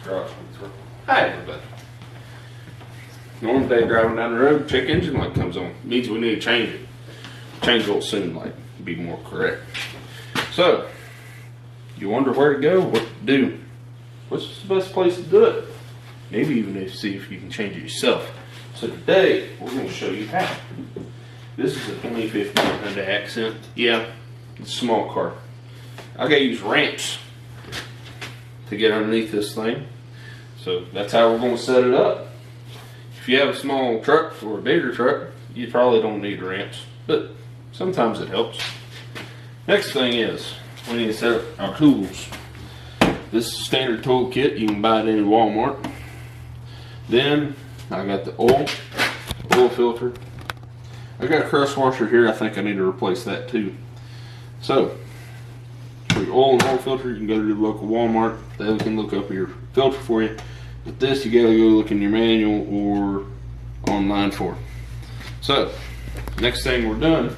garage. Hi, everybody. Normal day driving down the road, check engine light comes on. Means we need to change it. Change the old soon light, be more correct. So, you wonder where to go, what to do. What's the best place to do it? Maybe even see if you can change it yourself. So today, we're going to show you how. This is a 2015 Hyundai Accent. Yeah, it's a small car. I gotta use ramps to get underneath this thing. So that's how we're going to set it up. If you have a small truck or a bigger truck, you probably don't need ramps, but sometimes it helps. Next thing is, we need to set up our tools. This is a standard tool kit. You can buy it in Walmart. Then I got the oil filter. I got a crush washer here. I think I need to replace that too. So for your oil and oil filter, you can go to the local Walmart. They can look up your filter for you. But this, you gotta go look in your manual or online for. So next thing we're done,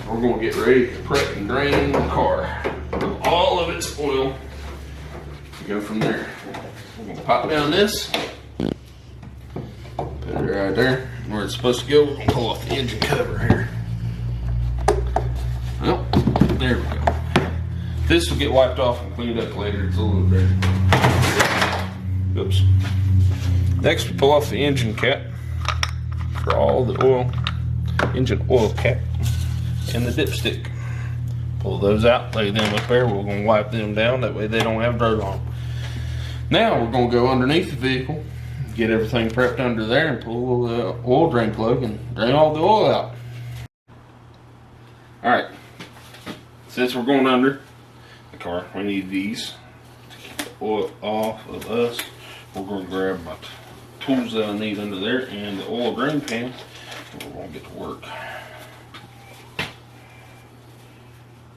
we're gonna get ready to prep and drain the car of all of its oil. Go from there. We're gonna pop down this, put it right there where it's supposed to go. We're gonna pull off the engine cover here. Well, there we go. This will get wiped off and cleaned up later. It's a little dirty. Oops. Next, we pull off the engine cap for all the oil, engine oil cap, and the dipstick. Pull those out, lay them up there. We're gonna wipe them down. That way they don't have dirt on them. Now we're gonna go underneath the vehicle, get everything prepped under there, and pull the oil drain plug and drain all the oil out. All right. Since we're going under the car, we need these to keep the oil off of us. We're going to grab my tools that I need under there and the oil drain pan, and we're going to get to work.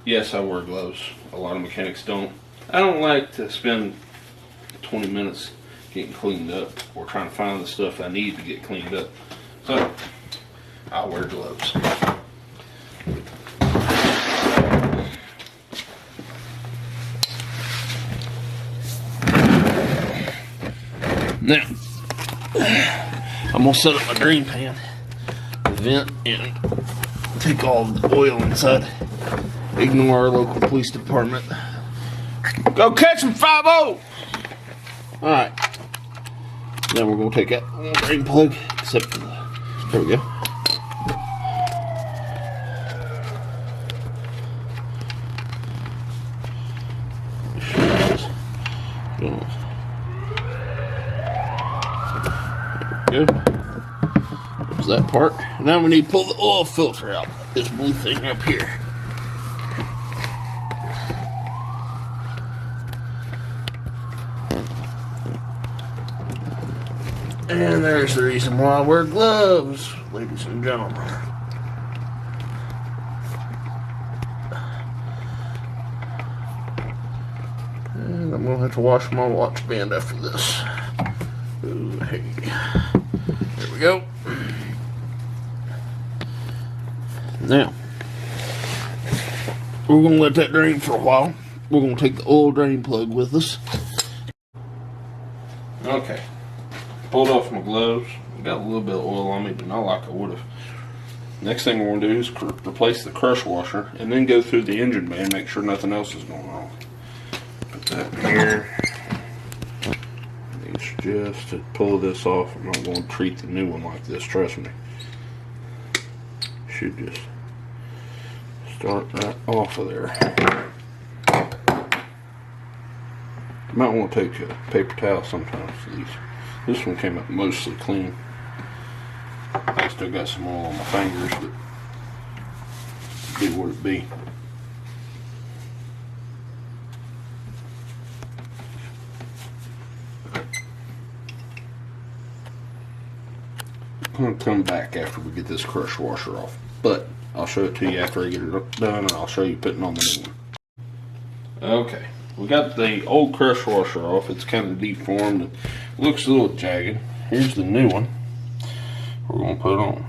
Yes, I wear gloves. A lot of mechanics don't. I don't like to spend 20 minutes getting cleaned up or trying to find the stuff I need to get cleaned up. So, I'll wear gloves. Now, I'm gonna set up my drain pan, vent, and take all the oil inside. Ignore our local police department. Go catch him, 5-0! Alright. Now we're gonna take that drain plug, except for the, there we go. Good. There's that part. Now we need to pull the oil filter out. This blue thing up here. And there's the reason why I wear gloves, ladies and gentlemen. And I'm gonna have to wash my watch band after this. Ooh, hey. There we go. Now, we're going to let that drain for a while. We're going to take the oil drain plug with us. Okay. Pulled off my gloves. Got a little bit of oil on me, but not like I would have. Next thing we're going to do is replace the crush washer and then go through the engine bay and make sure nothing else is going on. Put that in here. Just to pull this off. I'm not going to treat the new one like this, trust me. Should just start right off of there. You might want to take a paper towel sometimes for these. This one came up mostly clean. I still got some oil on my fingers, but be what it be. I'm going to come back after we get this crush washer off, but I'll show it to you after I get it done, and I'll show you putting on the new one. Okay, we got the old crush washer off. It's kind of deformed and looks a little jagged. Here's the new one we're going to put on.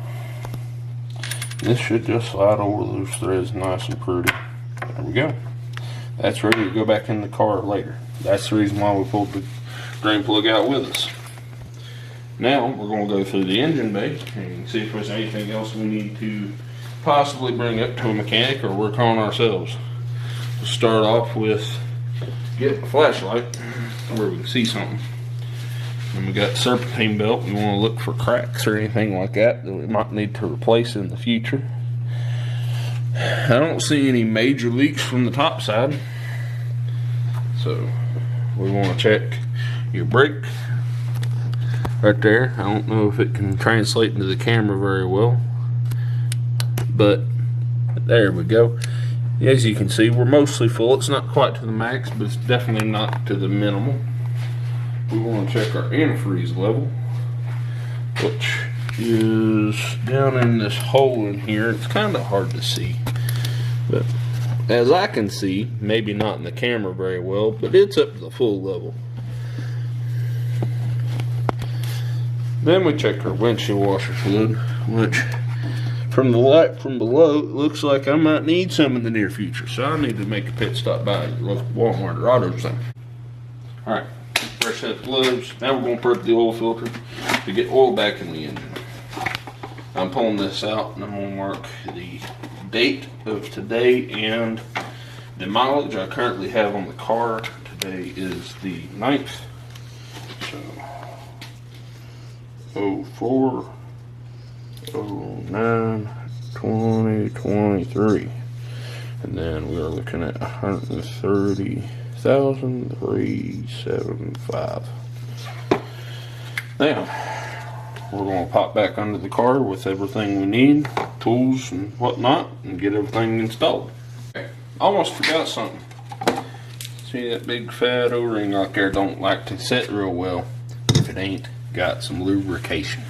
This should just slide over those threads nice and pretty. There we go. That's ready to go back in the car later. That's the reason why we pulled the drain plug out with us. Now we're going to go through the engine bay and see if there's anything else we need to possibly bring up to a mechanic or work on ourselves. We'll start off with getting a flashlight where we can see something. And we got the serpentine belt. We want to look for cracks or anything like that that we might need to replace in the future. I don't see any major leaks from the top side, so we want to check your brake right there. I don't know if it can translate into the camera very well, but there we go. As you can see, we're mostly full. It's not quite to the max, but it's definitely not to the minimal. We want to check our antifreeze level, which is down in this hole in here. It's kind of hard to see, but as I can see, maybe not in the camera very well, but it's up to the full level. Then we check our windshield washer fluid, which from the light from below, it looks like I might need some in the near future, so I need to make a pit stop by Walmart or AutoZone. Alright, fresh set of gloves. Now we're going to prep the oil filter to get oil back in the engine. I'm pulling this out and I'm going to mark the date of today and the mileage I currently have on the car. Today is the 9th. So 04 09 2023, and then we are looking at 130,375. Now we're going to pop back under the car with everything we need, tools and whatnot, and get everything installed. Okay. Almost forgot something. See that big fat O-ring out there don't like to set real well if it ain't got some lubrication.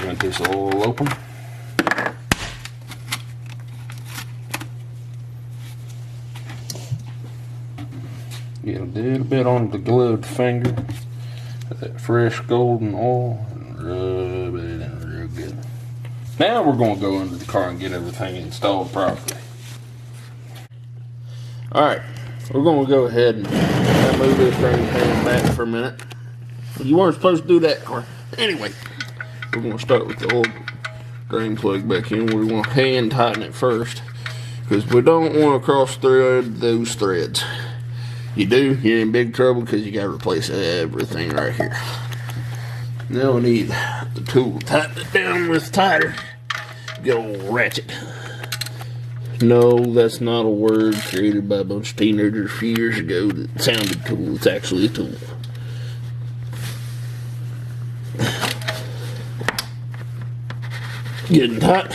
Want this all open. Get a little bit on the gloved finger with that fresh golden oil and rub it in real good. Now we're going to go under the car and get everything installed properly. Alright, we're going to go ahead and move this drain pan back for a minute. You weren't supposed to do that, car. Anyway, we're going to start with the old drain plug back in. We want to hand tighten it first because we don't want to cross thread those threads. You do, you're in big trouble because you got to replace everything right here. Now we need the tool to tighten it down with tighter. Good old ratchet. No, that's not a word created by a bunch of teenagers a few years ago that sounded cool. It's actually a tool. Getting tight.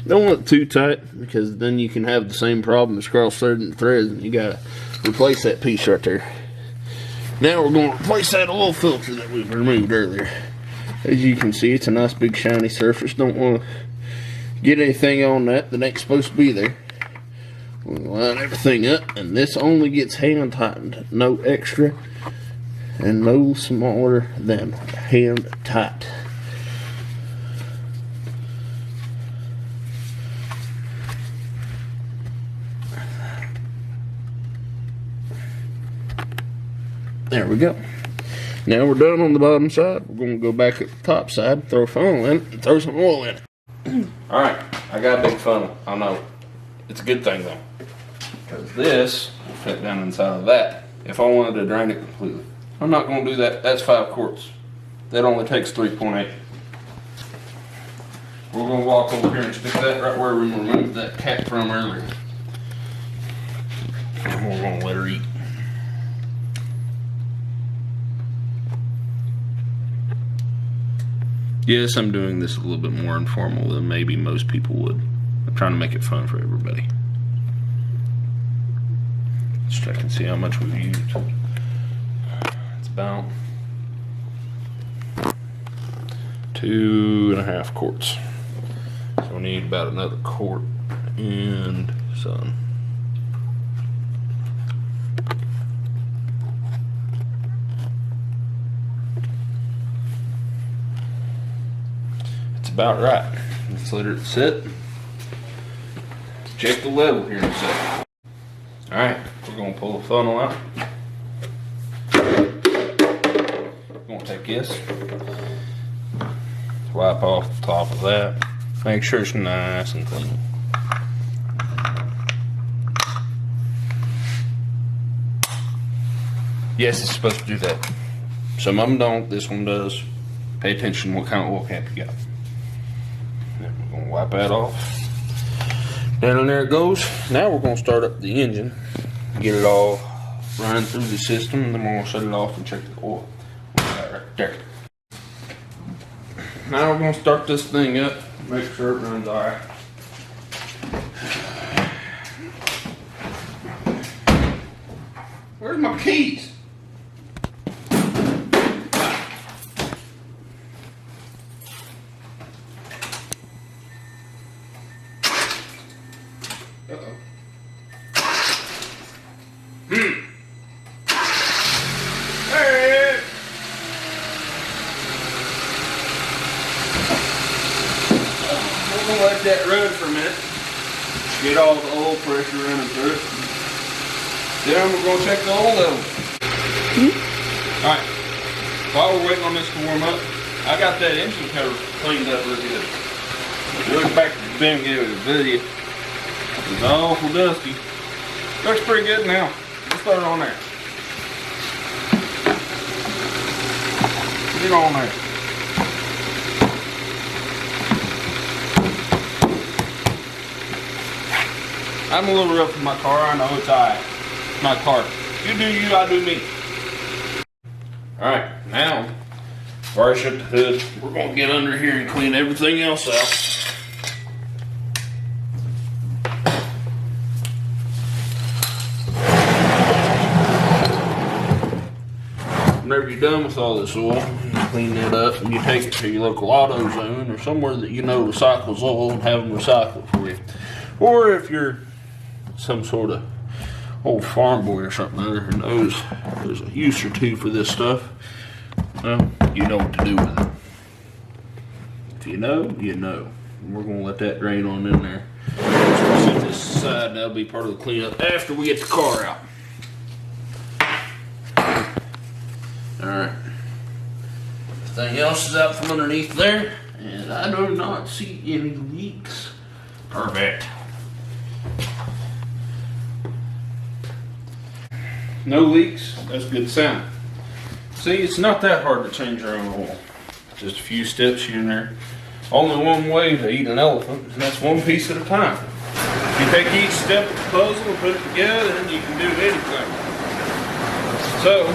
Don't want it too tight because then you can have the same problem as cross-threading threads and you gotta replace that piece right there. Now we're going to replace that oil filter that we removed earlier. As you can see, it's a nice big shiny surface. Don't want to get anything on that ain't supposed to be there. We'll line everything up, and this only gets hand tightened. No extra and no smaller than hand tight. There we go. Now we're done on the bottom side. We're going to go back at the top side, throw a funnel in it, and throw some oil in it. Alright, I got a big funnel. I know. It's a good thing though, because this will fit down inside of that if I wanted to drain it completely. I'm not going to do that. That's 5 quarts. That only takes 3.8. We're going to walk over here and stick that right where we removed that cap from earlier. And we're going to let her eat. Yes, I'm doing this a little bit more informal than maybe most people would. I'm trying to make it fun for everybody. Let's check and see how much we've used. It's about 2.5 quarts. So we need about another quart and some. About right. Let's let it sit. Check the level here in a second. Alright, we're going to pull the funnel out. guess. Wipe off the top of that. Make sure it's nice and clean. Yes, it's supposed to do that. Some of them don't. This one does. Pay attention to what kind of oil cap you got. Then we're gonna wipe that off. Down in there it goes. Now we're gonna start up the engine, get it all running through the system, and then we're gonna shut it off and check the oil. Right there. Now we're gonna start this thing up, make sure it runs all right. Where's my keys? Let that run for a minute. Get all the oil pressure running through it. Then we're going to check the oil level. Alright, while we're waiting on this to warm up, I got that engine cover cleaned up real good. Look back at the bin, give it a video. It's awful dusty. Looks pretty good now. Let's throw it on there. Get on there. I'm a little rough with my car, I know it's alright. My car. You do you, I do me. Alright, now, before I shut the hood, we're going to get under here and clean everything else out. Whenever you're done with all this oil, you clean it up and you take it to your local AutoZone or somewhere that you know recycles oil and have them recycle it for you. Or if you're some sort of old farm boy or something who knows there's a use or two for this stuff, well, you know what to do with it. If you know, you know. And we're going to let that drain on in there. So we'll set this aside and that'll be part of the cleanup after we get the car out. Alright. Everything else is out from underneath there, and I do not see any leaks. Perfect. No leaks, that's a good sign. See, it's not that hard to change your own oil. Just a few steps here and there. Only one way to eat an elephant, and that's one piece at a time. If you take each step of the puzzle and put it together, then you can do anything. So,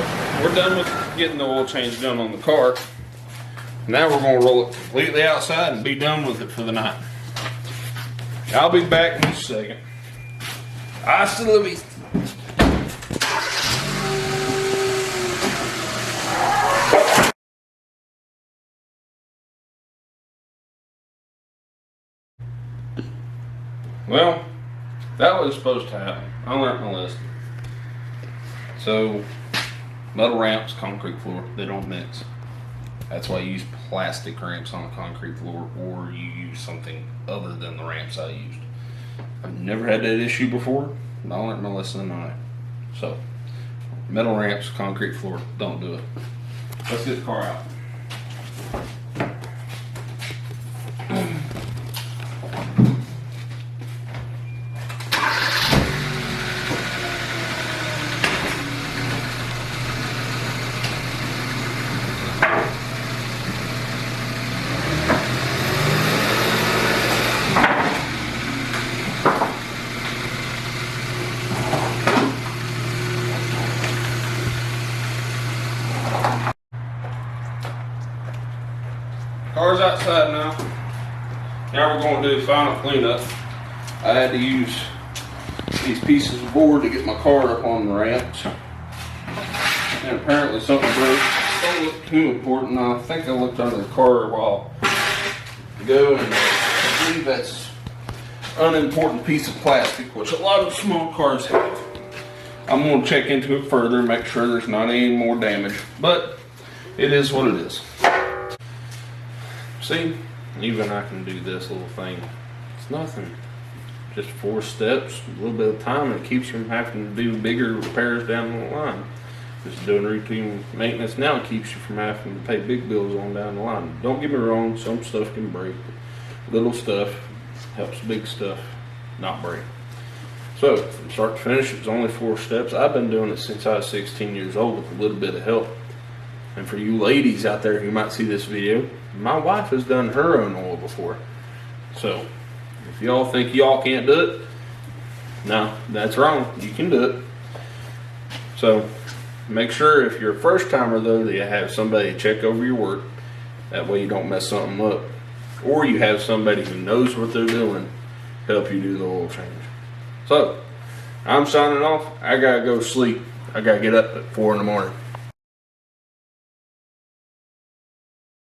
we're done with getting the oil change done on the car. Now we're going to roll it completely outside and be done with it for the night. I'll be back in just a second. Hasta la vista. Well, that was supposed to happen. I learned my lesson. So, metal ramps, concrete floor, they don't mix. That's why you use plastic ramps on a concrete floor, or you use something other than the ramps I used. I've never had that issue before, and I learned my lesson tonight. So, metal ramps, concrete floor, don't do it. Let's get the car out. Car's outside now. Now we're going to do the final cleanup. I had to use these pieces of board to get my car up on the ramps. And apparently something broke. Don't look too important. I think I looked under the car a while ago, and I believe that's an unimportant piece of plastic, which a lot of small cars have. I'm going to check into it further and make sure there's not any more damage. But it is what it is. See, even I can do this little thing. It's nothing. Just 4 steps, a little bit of time, and it keeps you from having to do bigger repairs down the line. Just doing routine maintenance now keeps you from having to pay big bills on down the line. Don't get me wrong, some stuff can break. Little stuff helps big stuff not break. So from start to finish, it's only 4 steps. I've been doing it since I was 16 years old with a little bit of help. And for you ladies out there who might see this video, my wife has done her own oil before. So if y'all think y'all can't do it, no, that's wrong. You can do it. So make sure if you're a first timer though that you have somebody check over your work. That way you don't mess something up. Or you have somebody who knows what they're doing help you do the oil change. So I'm signing off. I gotta go sleep. I gotta get up at 4 in the morning.